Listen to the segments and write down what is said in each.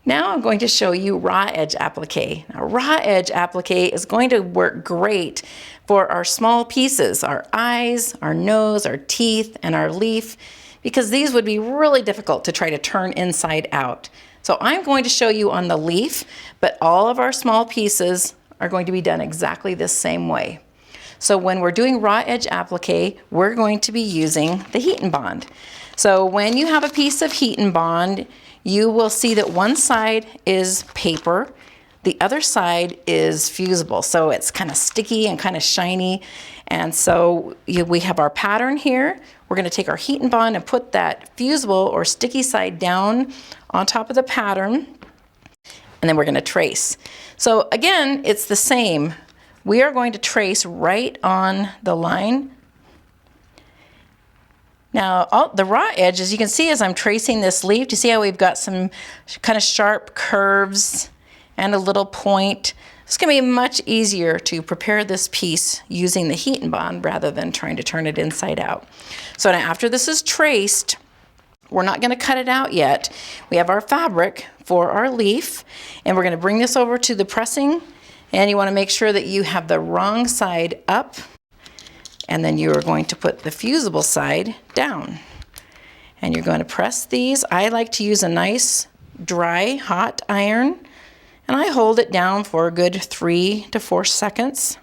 Now I'm going to show you raw edge applique. Now, raw edge applique is going to work great for our small pieces, our eyes, our nose, our teeth, and our leaf, because these would be really difficult to try to turn inside out. So I'm going to show you on the leaf, but all of our small pieces are going to be done exactly the same way. So when we're doing raw edge applique, we're going to be using the heat and bond. So when you have a piece of heat and bond, you will see that one side is paper, the other side is fusible. So it's kind of sticky and kind of shiny. And so we have our pattern here. We're going to take our heat and bond and put that fusible or sticky side down on top of the pattern. And then we're going to trace. So again, it's the same. We are going to trace right on the line. Now, the raw edge, as you can see as I'm tracing this leaf, do you see how we've got some kind of sharp curves and a little point? It's going to be much easier to prepare this piece using the heat and bond rather than trying to turn it inside out. So now after this is traced, we're not going to cut it out yet. We have our fabric for our leaf, and we're going to bring this over to the pressing, and you want to make sure that you have the wrong side up. And then you are going to put the fusible side down. And you're going to press these. I like to use a nice, dry, hot iron. And I hold it down for a good 3 to 4 seconds.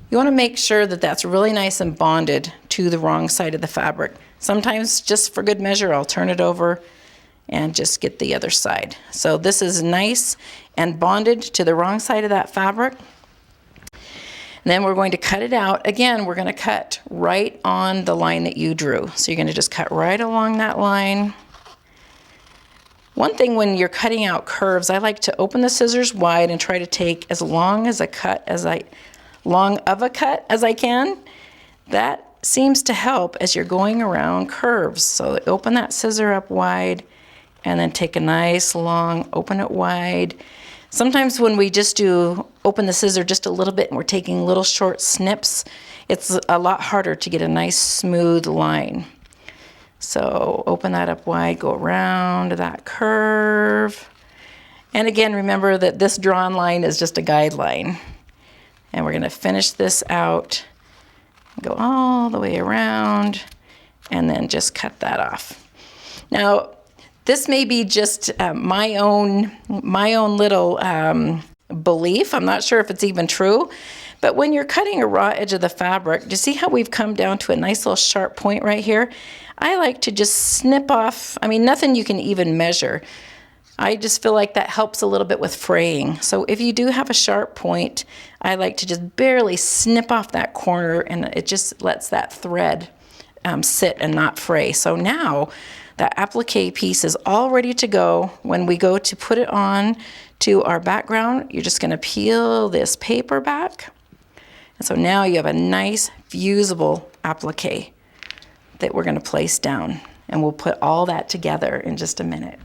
You want to make sure that that's really nice and bonded to the wrong side of the fabric. Sometimes, just for good measure, I'll turn it over and just get the other side. So this is nice and bonded to the wrong side of that fabric. And then we're going to cut it out. Again, we're going to cut right on the line that you drew. So you're going to just cut right along that line. One thing when you're cutting out curves, I like to open the scissors wide and try to take as long of a cut as I can. That seems to help as you're going around curves. So open that scissor up wide and then take a nice long, open it wide. Sometimes when we just open the scissor just a little bit and we're taking little short snips, it's a lot harder to get a nice smooth line. So open that up wide, go around that curve. And again, remember that this drawn line is just a guideline. And we're going to finish this out, go all the way around, and then just cut that off. Now, this may be just my own little belief. I'm not sure if it's even true. But when you're cutting a raw edge of the fabric, do you see how we've come down to a nice little sharp point right here? I like to just snip off. I mean, nothing you can even measure. I just feel like that helps a little bit with fraying. So if you do have a sharp point, I like to just barely snip off that corner, and it just lets that thread sit and not fray. So now that applique piece is all ready to go. When we go to put it on to our background, you're just going to peel this paper back. And so now you have a nice fusible applique that we're going to place down. And we'll put all that together in just a minute.